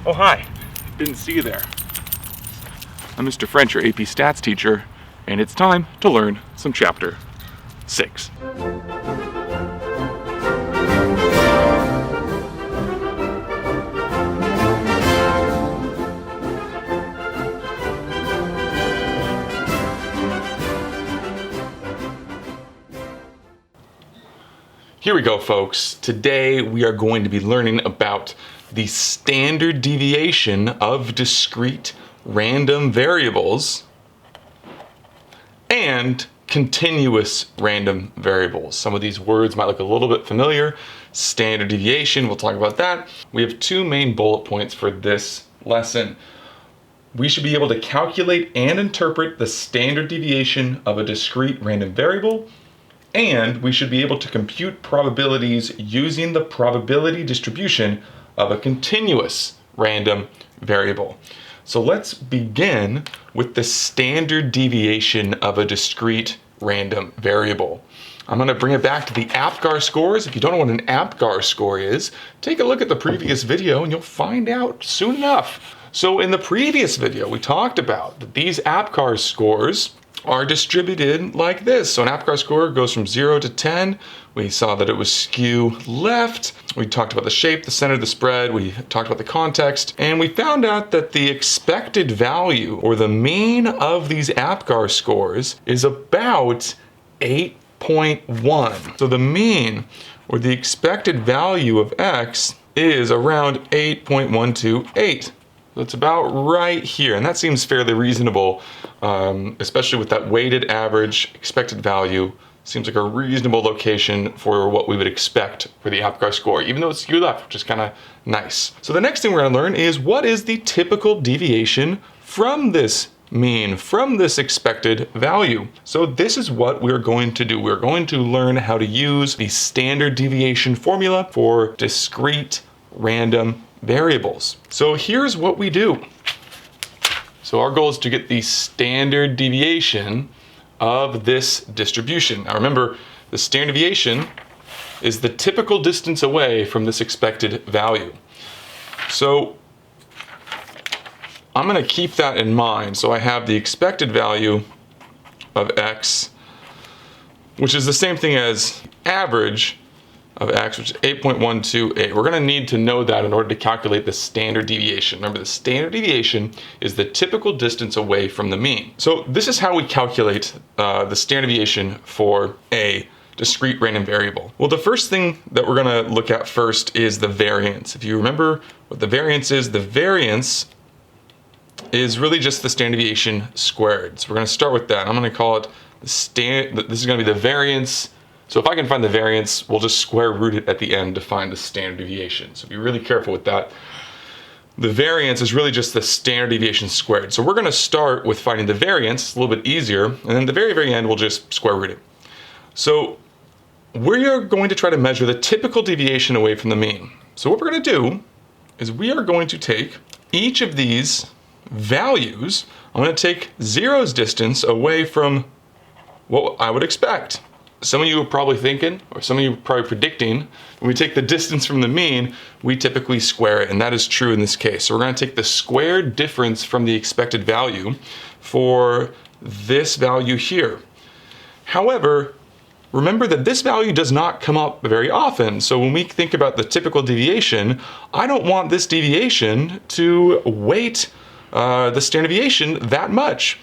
Oh, hi. Didn't see you there. I'm Mr. French, your AP Stats teacher, and it's time to learn some Chapter 6. Here we go, folks. Today we are going to be learning about the standard deviation of discrete random variables and continuous random variables. Some of these words might look a little bit familiar. Standard deviation, we'll talk about that. We have two main bullet points for this lesson. We should be able to calculate and interpret the standard deviation of a discrete random variable, and we should be able to compute probabilities using the probability distribution of a continuous random variable. So let's begin with the standard deviation of a discrete random variable. I'm going to bring it back to the APGAR scores. If you don't know what an APGAR score is, take a look at the previous video and you'll find out soon enough. So in the previous video, we talked about that these APGAR scores are distributed like this. So an APGAR score goes from 0 to 10. We saw that it was skew left. We talked about the shape, the center, the spread. We talked about the context. And we found out that the expected value, or the mean of these APGAR scores, is about 8.1. So the mean, or the expected value of x, is around 8.128. So it's about right here, and that seems fairly reasonable, especially with that weighted average expected value. Seems like a reasonable location for what we would expect for the APGAR score, even though it's skewed left, which is kind of nice. So the next thing we're going to learn is what is the typical deviation from this mean, from this expected value. So this is what we're going to do. We're going to learn how to use the standard deviation formula for discrete random variables. So here's what we do. So our goal is to get the standard deviation of this distribution. Now remember, the standard deviation is the typical distance away from this expected value. So I'm going to keep that in mind. So I have the expected value of x, which is the same thing as average of x, which is 8.128. We're going to need to know that in order to calculate the standard deviation. Remember, the standard deviation is the typical distance away from the mean. So this is how we calculate the standard deviation for a discrete random variable. Well, the first thing that we're going to look at first is the variance. If you remember what the variance is really just the standard deviation squared. So we're going to start with that. I'm going to call it this is going to be the variance. So if I can find the variance, we'll just square root it at the end to find the standard deviation. So be really careful with that. The variance is really just the standard deviation squared. So we're going to start with finding the variance. It's a little bit easier. And then at the very, very end, we'll just square root it. So we are going to try to measure the typical deviation away from the mean. So what we're going to do is we are going to take each of these values. I'm going to take 0's distance away from what I would expect. Some of you are probably thinking, or some of you are probably predicting, when we take the distance from the mean, we typically square it, and that is true in this case. So we're going to take the squared difference from the expected value for this value here. However, remember that this value does not come up very often. So when we think about the typical deviation, I don't want this deviation to weight the standard deviation that much,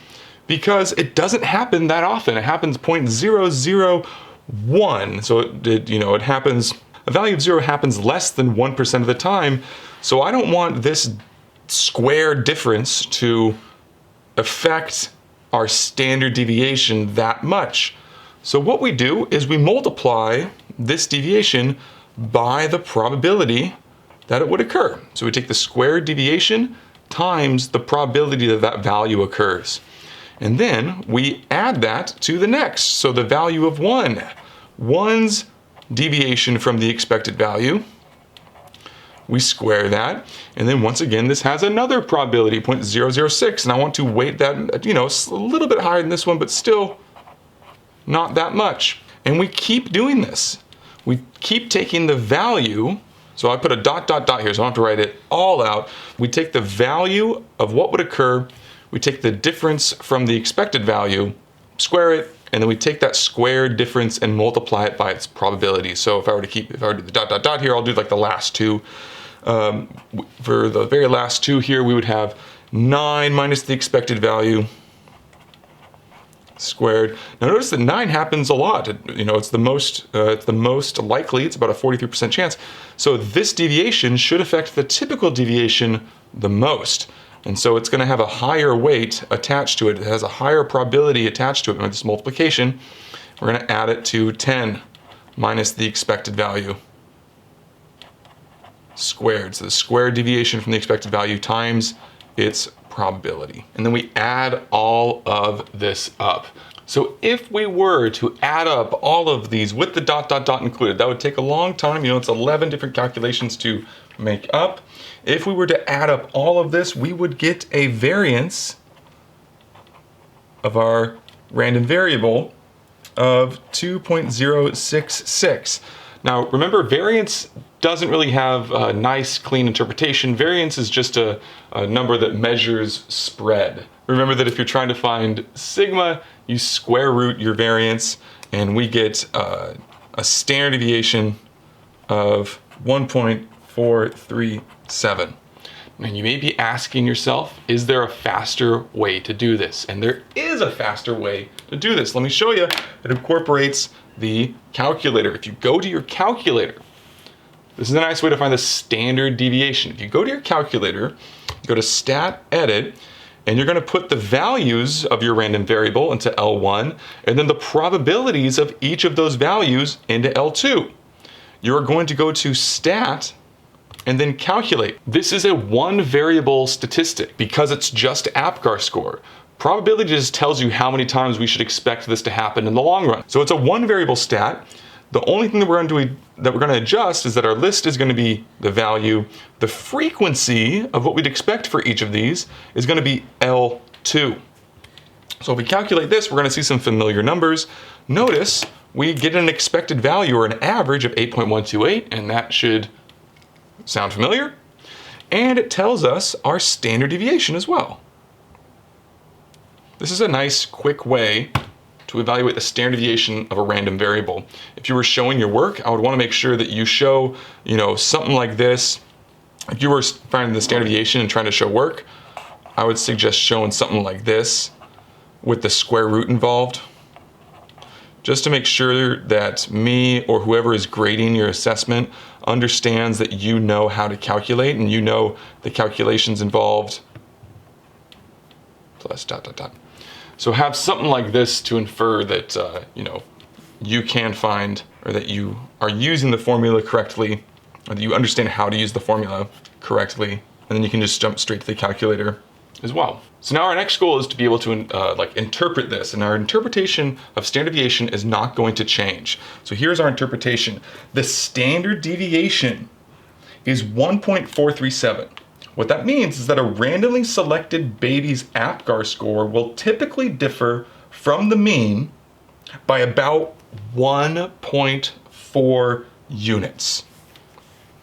because it doesn't happen that often. It happens 0.001. So it happens, a value of 0 happens less than 1% of the time. So I don't want this square difference to affect our standard deviation that much. So what we do is we multiply this deviation by the probability that it would occur. So we take the squared deviation times the probability that that value occurs. And then we add that to the next. So the value of 1. 1's deviation from the expected value. We square that. And then once again, this has another probability, 0.006. And I want to weight that, a little bit higher than this one, but still not that much. And we keep doing this. We keep taking the value So I put a dot, dot, dot here, so I don't have to write it all out. We take the value of what would occur, we take the difference from the expected value, square it, and then we take that squared difference and multiply it by its probability. So if I were to do the dot, dot, dot here, I'll do like the last two. For the very last two here, we would have 9 minus the expected value squared. Now notice that 9 happens a lot. It's the most likely. It's about a 43% chance. So this deviation should affect the typical deviation the most. And so it's going to have a higher weight attached to it. It has a higher probability attached to it. With this multiplication, we're going to add it to 10 minus the expected value squared. So the squared deviation from the expected value times its probability. And then we add all of this up. So if we were to add up all of these with the dot, dot, dot included, that would take a long time. It's 11 different calculations to make up. If we were to add up all of this, we would get a variance of our random variable of 2.066. Now remember, variance doesn't really have a nice, clean interpretation. Variance is just a number that measures spread. Remember that if you're trying to find sigma, you square root your variance, and we get a standard deviation of 1.437. And you may be asking yourself, is there a faster way to do this? And there is a faster way to do this. Let me show you. It incorporates the calculator. If you go to your calculator, this is a nice way to find the standard deviation. If you go to your calculator, go to Stat Edit, and you're going to put the values of your random variable into L1, and then the probabilities of each of those values into L2. You're going to go to Stat and then Calculate. This is a one variable statistic because it's just APGAR score. Probability just tells you how many times we should expect this to happen in the long run. So it's a one variable stat. The only thing that we're going to adjust is that our list is going to be the value. The frequency of what we'd expect for each of these is going to be L2. So if we calculate this, we're going to see some familiar numbers. Notice we get an expected value or an average of 8.128, and that should sound familiar. And it tells us our standard deviation as well. This is a nice, quick way to evaluate the standard deviation of a random variable. If you were showing your work, I would want to make sure that you show, something like this. If you were finding the standard deviation and trying to show work, I would suggest showing something like this with the square root involved, just to make sure that me or whoever is grading your assessment understands that you know how to calculate and you know the calculations involved, plus dot, dot, dot. So have something like this to infer that you can find, or that you are using the formula correctly, or that you understand how to use the formula correctly, and then you can just jump straight to the calculator as well. So now our next goal is to be able to interpret this, and our interpretation of standard deviation is not going to change. So here's our interpretation. The standard deviation is 1.437. What that means is that a randomly selected baby's APGAR score will typically differ from the mean by about 1.4 units.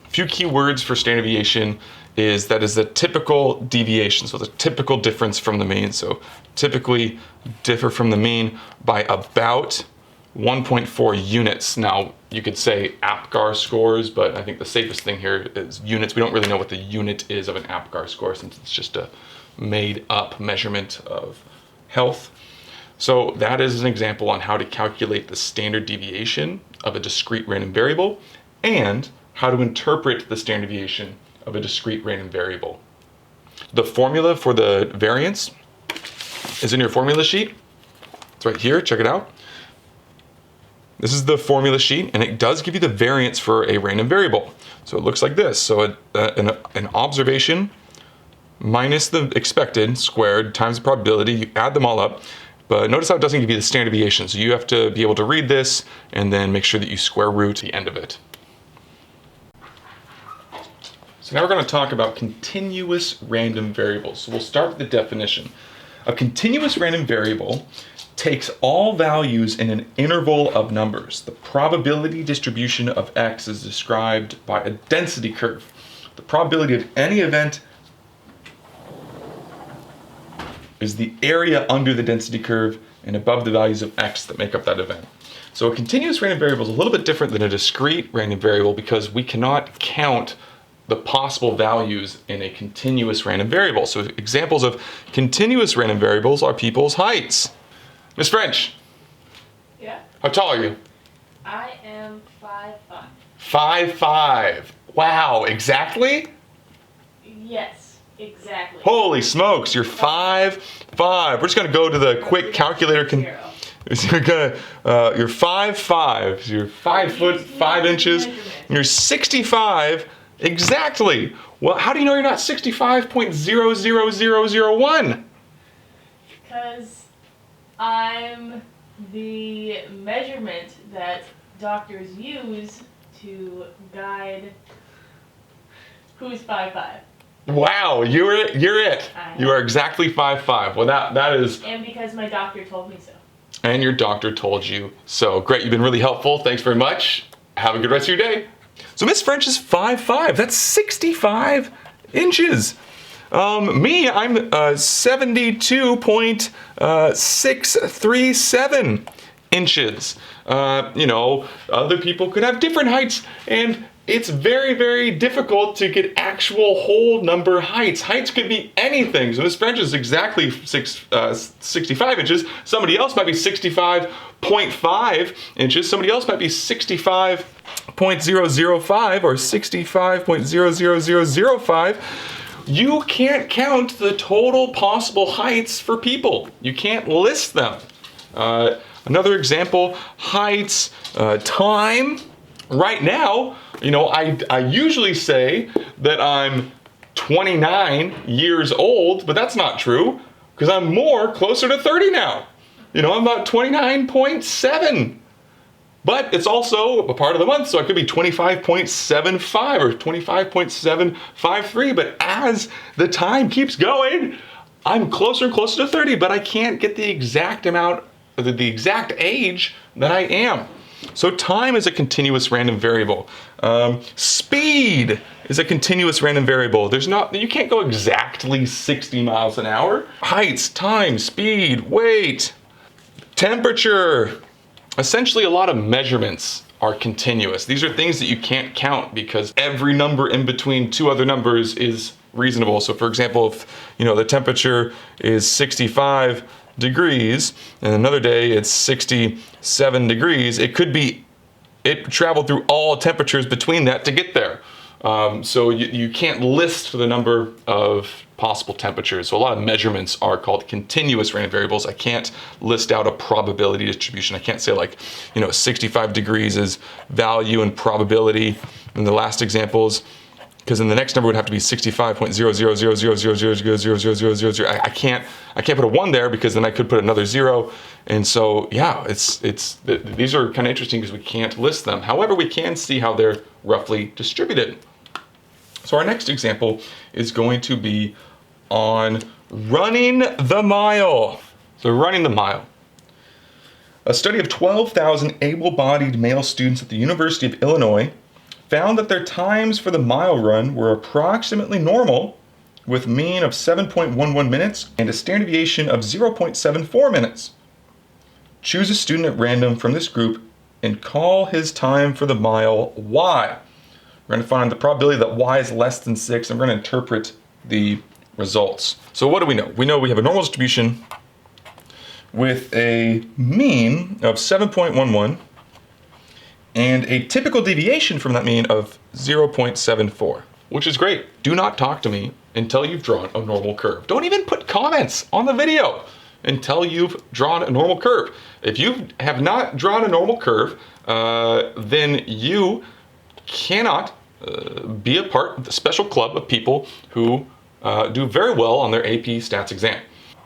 A few key words for standard deviation is that is the typical deviation, so the typical difference from the mean. So typically differ from the mean by about 1.4 units. Now, you could say APGAR scores, but I think the safest thing here is units. We don't really know what the unit is of an APGAR score since it's just a made up measurement of health. So that is an example on how to calculate the standard deviation of a discrete random variable and how to interpret the standard deviation of a discrete random variable. The formula for the variance is in your formula sheet. It's right here, check it out. This is the formula sheet, and it does give you the variance for a random variable. So it looks like this. So an observation minus the expected squared times the probability, you add them all up. But notice how it doesn't give you the standard deviation. So you have to be able to read this and then make sure that you square root the end of it. So now we're going to talk about continuous random variables. So we'll start with the definition. A continuous random variable takes all values in an interval of numbers. The probability distribution of x is described by a density curve. The probability of any event is the area under the density curve and above the values of x that make up that event. So a continuous random variable is a little bit different than a discrete random variable because we cannot count the possible values in a continuous random variable. So examples of continuous random variables are people's heights. Miss French. Yeah? How tall are you? I am 5'5". 5'5". Wow, exactly? Yes, exactly. Holy smokes, you're 5'5". We're just gonna go to the quick calculator. You're 5'5". So you're 5 foot 5 inches. And you're 65 exactly. Well, how do you know you're not 65.00001? Because I'm the measurement that doctors use to guide who's 5'5". Wow, you're it. You are exactly 5'5". Well, that is. And because my doctor told me so. And your doctor told you so. Great, you've been really helpful. Thanks very much. Have a good rest of your day. So Miss French is 5'5". That's 65 inches. Me, I'm 72.637 inches. Other people could have different heights, and it's very, very difficult to get actual whole number heights. Heights could be anything. So Miss French is exactly 65 inches. Somebody else might be 65.5 inches. Somebody else might be 65.005 or 65.00005. You can't count the total possible heights for people. You can't list them. Another example, heights, time. Right now, I usually say that I'm 29 years old, but that's not true because I'm closer to 30 now. I'm about 29.7. But it's also a part of the month, so I could be 25.75 or 25.753. But as the time keeps going, I'm closer and closer to 30, but I can't get the exact amount, the exact age that I am. So time is a continuous random variable. Speed is a continuous random variable. You can't go exactly 60 miles an hour. Heights, time, speed, weight, temperature. Essentially, a lot of measurements are continuous. These are things that you can't count because every number in between two other numbers is reasonable. So for example, if the temperature is 65 degrees and another day it's 67 degrees, it traveled through all temperatures between that to get there. So you can't list the number of possible temperatures. So a lot of measurements are called continuous random variables. I can't list out a probability distribution. I can't say 65 degrees is value and probability in the last examples, because then the next number would have to be 65.0000000000000. I can't put a 1 there because then I could put another 0. And so yeah, these are kind of interesting because we can't list them. However, we can see how they're roughly distributed. So our next example is going to be on running the mile. So running the mile. A study of 12,000 able-bodied male students at the University of Illinois found that their times for the mile run were approximately normal, with mean of 7.11 minutes and a standard deviation of 0.74 minutes. Choose a student at random from this group and call his time for the mile y. We're going to find the probability that y is less than 6, and we're going to interpret the results. So what do we know? We know we have a normal distribution with a mean of 7.11 and a typical deviation from that mean of 0.74, which is great. Do not talk to me until you've drawn a normal curve. Don't even put comments on the video until you've drawn a normal curve. If you have not drawn a normal curve, then you cannot be a part of the special club of people who do very well on their AP Stats exam.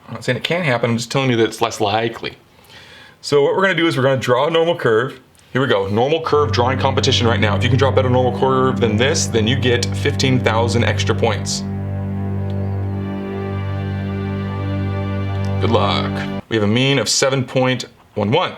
I'm not saying it can't happen, I'm just telling you that it's less likely. So what we're gonna do is we're gonna draw a normal curve. Here we go, normal curve drawing competition right now. If you can draw a better normal curve than this, then you get 15,000 extra points. Good luck. We have a mean of 7.11.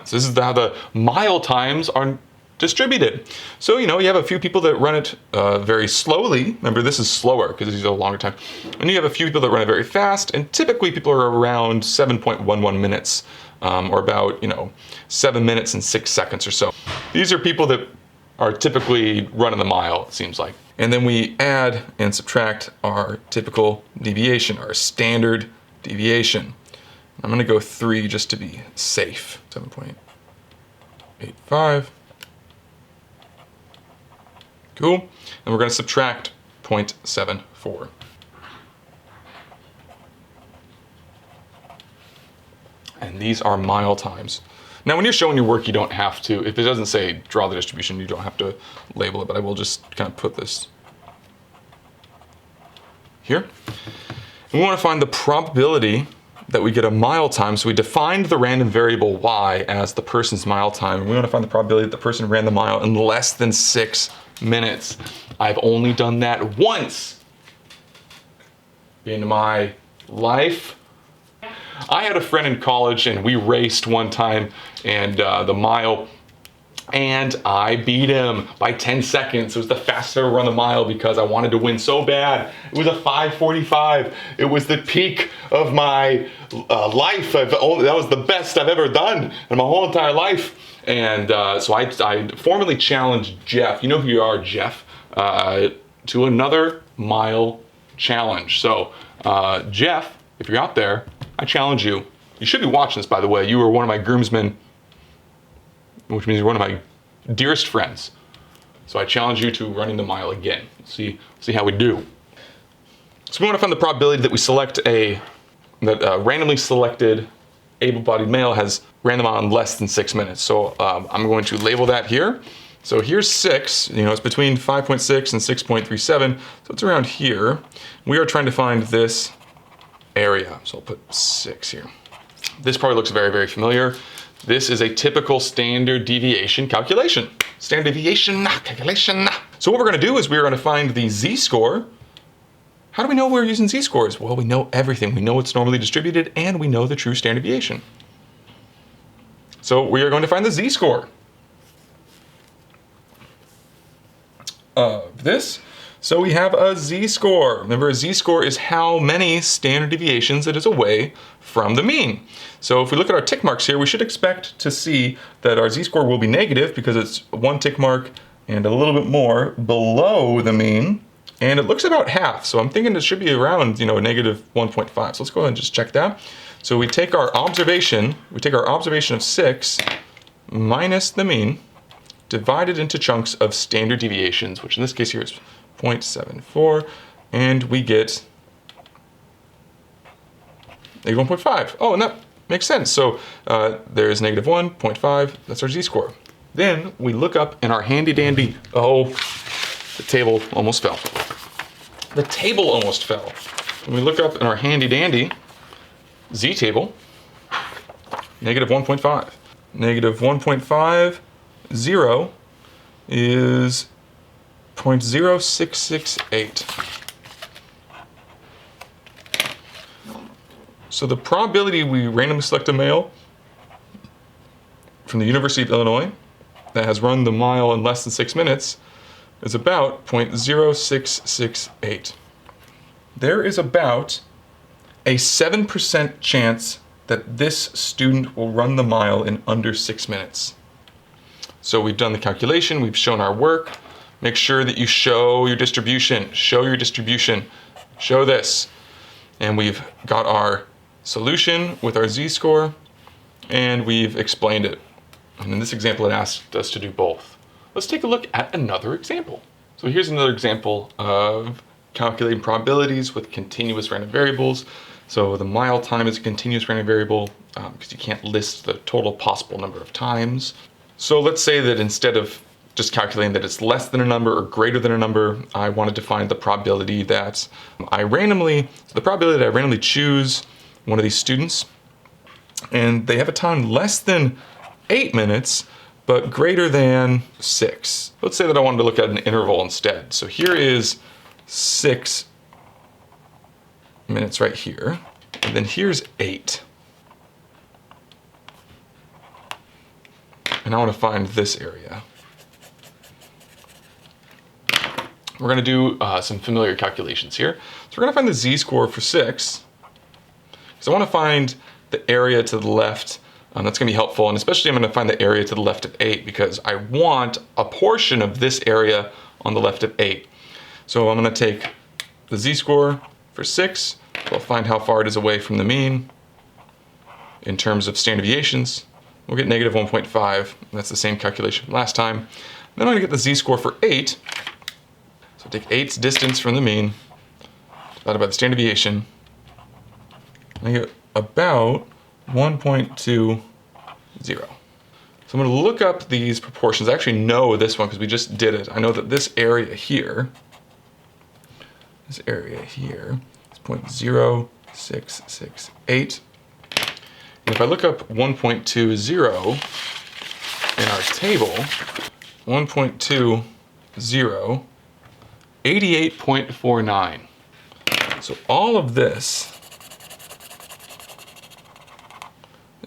So this is how the mile times are distributed. So, you know, you have a few people that run it very slowly. Remember, this is slower because these are a longer time. And you have a few people that run it very fast. And typically people are around 7.11 minutes or about, you know, 7 minutes and 6 seconds or so. These are people that are typically running the mile, it seems like. And then we add and subtract our typical deviation, our standard deviation. I'm gonna go 3 just to be safe. 7.85. Cool. And we're gonna subtract 0.74. And these are mile times. Now, when you're showing your work, you don't have to, if it doesn't say draw the distribution, you don't have to label it, but I will just kind of put this here. And we want to find the probability that we get a mile time. So we defined the random variable y as the person's mile time. And we want to find the probability that the person ran the mile in less than 6 minutes. I've only done that once in my life. I had a friend in college and we raced one time and the mile, and I beat him by 10 seconds. It was the fastest I ever run the mile because I wanted to win so bad. It was a 5:45. It was the peak of my life. That was the best I've ever done in my whole entire life. And so I formally challenged Jeff, you know who you are, Jeff, to another mile challenge. So Jeff, if you're out there, I challenge you. You should be watching this, by the way. You were one of my groomsmen, which means you're one of my dearest friends. So I challenge you to running the mile again. See how we do. So we want to find the probability that we select that randomly selected able-bodied male has ran the mile in less than 6 minutes. So I'm going to label that here. So here's 6, you know, it's between 5.6 and 6.37, so it's around here. We are trying to find this area, so I'll put 6 here. This probably looks very, very familiar. This is a typical standard deviation calculation. Standard deviation calculation. So what we're gonna do is we're gonna find the z-score. How do we know we're using z-scores? Well, we know everything. We know it's normally distributed and we know the true standard deviation. So we are going to find the z-score of this. So we have a z-score. Remember, a z-score is how many standard deviations it is away from the mean. So if we look at our tick marks here, we should expect to see that our z-score will be negative because it's 1 tick mark and a little bit more below the mean. And it looks about half. So I'm thinking it should be around, you know, negative 1.5. So let's go ahead and just check that. So we take our observation of 6 minus the mean, divided into chunks of standard deviations, which in this case here is 0.74, and we get negative 1.5. Oh, and that makes sense. So there's negative 1.5, that's our z-score. Then we look up in our handy dandy, oh, the table almost fell. The table almost fell. When we look up in our handy dandy z-table, negative 1.5. Negative 1.50 is 0.0668. So the probability we randomly select a male from the University of Illinois that has run the mile in less than 6 minutes is about 0.0668. There is about a 7% chance that this student will run the mile in under 6 minutes. So we've done the calculation, we've shown our work. Make sure that you show your distribution, show this. And we've got our solution with our z-score, and we've explained it. And in this example, it asked us to do both. Let's take a look at another example. So here's another example of calculating probabilities with continuous random variables. So the mile time is a continuous random variable because you can't list the total possible number of times. So let's say that instead of just calculating that it's less than a number or greater than a number, I wanted to find the probability that I randomly choose one of these students and they have a time less than 8 minutes, but greater than 6. Let's say that I wanted to look at an interval instead. So here is 6 minutes right here, and then here's 8. And I want to find this area. We're going to do some familiar calculations here. So we're going to find the z-score for 6. So I want to find the area to the left. That's going to be helpful, and especially I'm going to find the area to the left of 8 because I want a portion of this area on the left of 8. So I'm going to take the z-score for 6. We'll find how far it is away from the mean in terms of standard deviations. We'll get negative 1.5. That's the same calculation from last time. Then I'm going to get the z-score for 8. So take 8's distance from the mean, divided by the standard deviation. I get about 1.20. So I'm going to look up these proportions. I actually know this one because we just did it. I know that this area here is 0.0668. And if I look up 1.20 in our table, 1.20, 88.49. So all of this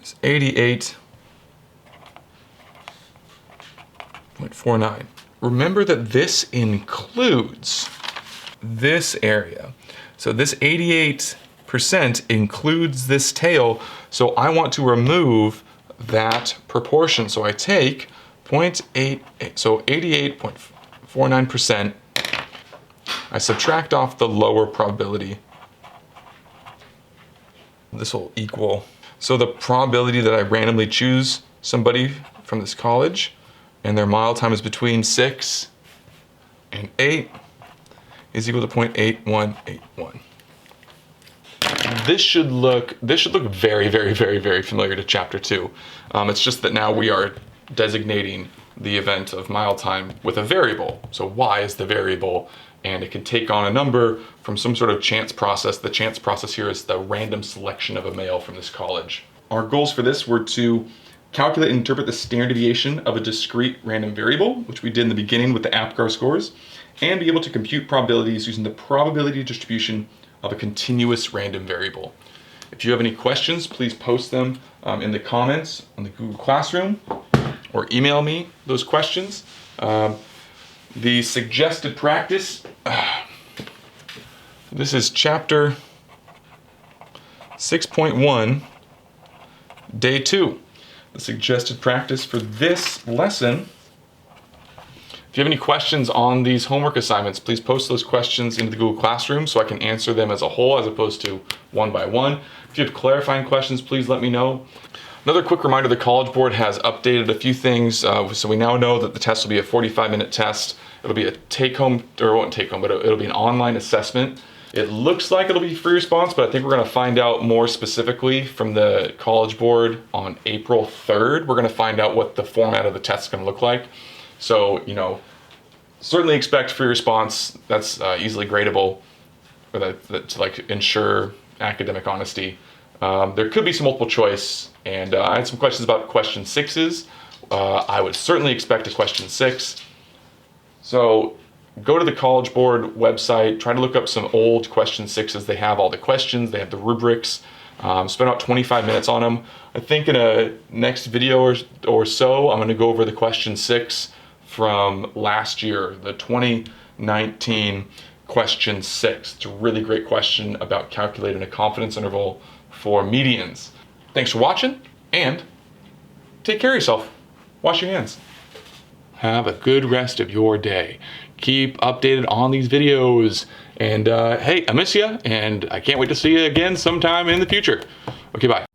is 88.49. Remember that this includes this area. So this 88% includes this tail. So I want to remove that proportion. So I take 0.88, so 88.49%. I subtract off the lower probability. This will equal. So the probability that I randomly choose somebody from this college and their mile time is between 6 and 8 is equal to 0.8181. This should look very, very, very, very familiar to chapter 2. It's just that now we are designating the event of mile time with a variable. So y is the variable, and it can take on a number from some sort of chance process. The chance process here is the random selection of a male from this college. Our goals for this were to calculate and interpret the standard deviation of a discrete random variable, which we did in the beginning with the APGAR scores, and be able to compute probabilities using the probability distribution of a continuous random variable. If you have any questions, please post them in the comments on the Google Classroom or email me those questions. The suggested practice, this is chapter 6.1, day 2. The suggested practice for this lesson. If you have any questions on these homework assignments, please post those questions into the Google Classroom so I can answer them as a whole as opposed to one by one. If you have clarifying questions, please let me know. Another quick reminder, the College Board has updated a few things. So we now know that the test will be a 45-minute test. It'll be a take-home, or it won't take home, but it'll be an online assessment. It looks like it'll be free response, but I think we're gonna find out more specifically from the College Board on April 3rd. We're gonna find out what the format of the test is gonna look like. So, certainly expect free response. That's easily gradable for that to like ensure academic honesty. There could be some multiple choice, and I had some questions about question 6s. I would certainly expect a question 6. So go to the College Board website, try to look up some old question 6s. They have all the questions, they have the rubrics. Spend about 25 minutes on them. I think in a next video or so, I'm gonna go over the question 6 from last year, the 2019 question 6. It's a really great question about calculating a confidence interval for medians. Thanks for watching, and take care of yourself. Wash your hands. Have a good rest of your day. Keep updated on these videos. And hey, I miss you, and I can't wait to see you again sometime in the future. Okay, bye.